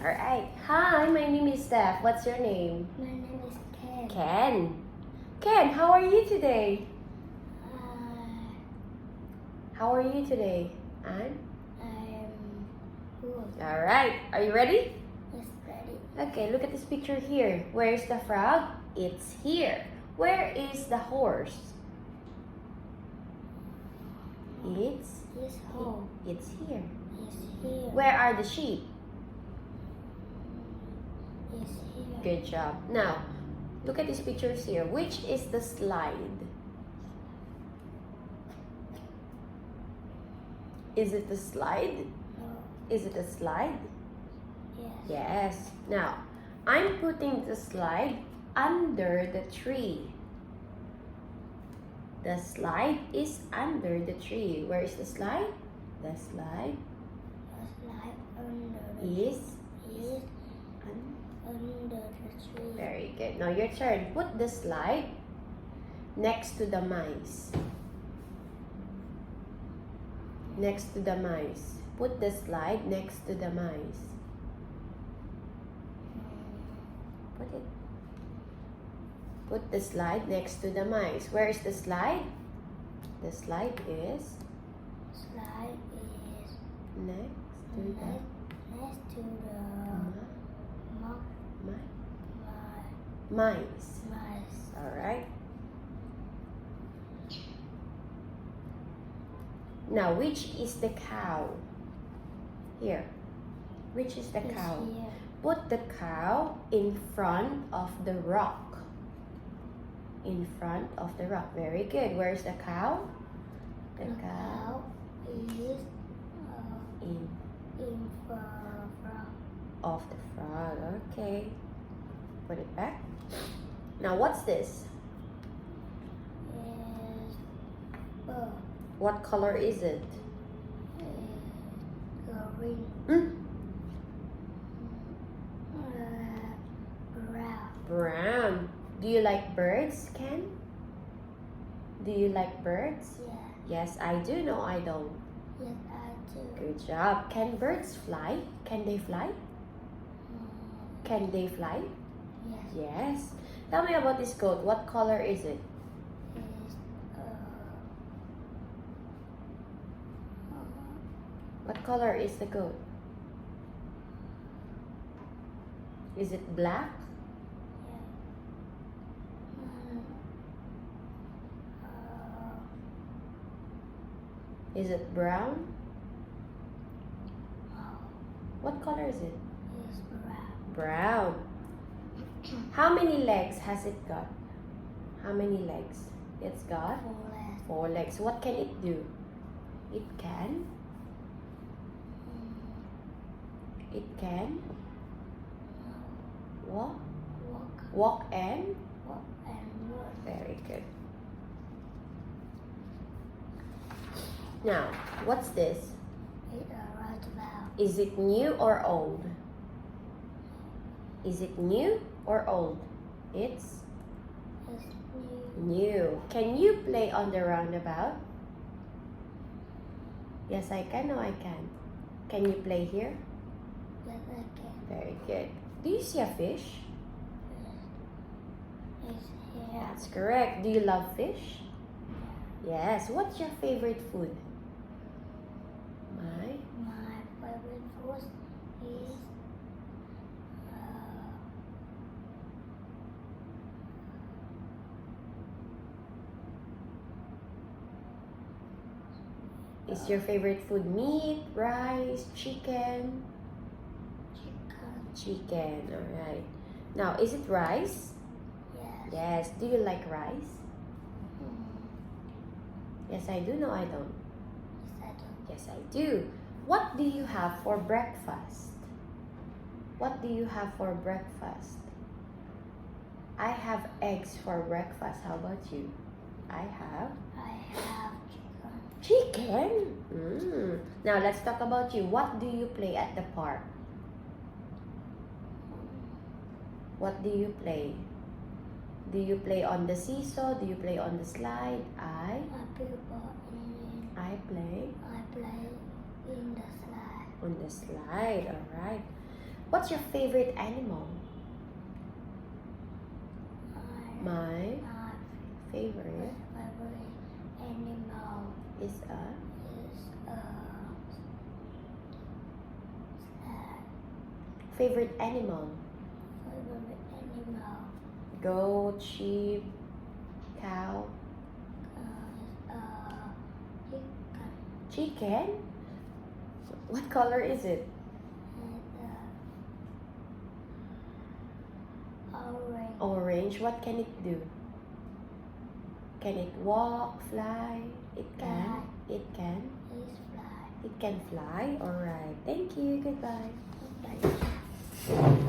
Alright. Hi, my name is Steph. What's your name? My name is Ken. Ken. Ken, how are you today? How are you today? And? I'm good. Alright. Are you ready? Yes, ready. Okay, look at this picture here. Where's the frog? It's here. Where is the horse? It's home. It's here. It's here. Where are the sheep? It's here. Good job. Now, look at these pictures here. Which is the slide? Is it the slide? No. Is it a slide? Yes. Yes. Now, I'm putting the slide under the tree. The slide is under the tree. Where is the slide? The slide The slide under the is under the tree. very good. Now your turn. Put the slide next to the mice. Next to the mice. Put the slide next to the mice. Put it. Put the slide next to the mice. Where is the slide? The slide is Slide is next to the next to the mice. mice. Alright. Now, which is the cow? Here. Which is the It's cow? here. Put the cow in front of the rock. In front of the rock. Very good. Where's the cow? The The cow cow is in in front of the frog. Okay. Put it back. Now, what's this? is bird. What color is it? Green. Hmm? Brown. Brown. Do you like birds, Ken? Do you like birds? Yeah. Yes, I do. No, I don't. Yes, I do. Good job. Can birds fly? Can they fly? Can they fly? Yes. Yes. Tell me about this goat. What color is it? Is What color is the goat? Is it black? Is it brown? What color is it? is brown. Brown. How many legs has it got? How many legs? It's got Four 4 legs. legs. What can it do? It can walk, Walk and and walk. very good. Now, what's this? It's a right valve. Is it new or old? Is it new or old? It's It's new. new. Can you play on the roundabout? Yes, I can. No, I can. Can you play here? Yes, I can. Very good. Do you see a fish? It's here. That's correct. Do you love fish? Yes. What's your favorite food? My My favorite food Is your favorite food meat, rice, chicken? chicken. Chicken. All right. Now, is it rice? Yes. Yes. Do you like rice? Yes, I do. No, I don't. Yes, I do. Yes, I do. What do you have for breakfast? What do you have for breakfast? I have eggs for breakfast. How about you? I have chicken. chicken. Now let's talk about you. What do you play at the park? What do you play? Do you play on the seesaw? Do you play on the slide? I play I play in the slide. on the slide. All right. What's your favorite animal? My My favorite favorite animal is a is favorite animal. favorite animal Goat, sheep, cow, chicken chicken. What color is it? and orange. Orange. What can it do? Can it walk, fly? It can. It can. Is fly. It can fly. Alright. Thank you. Goodbye. Bye.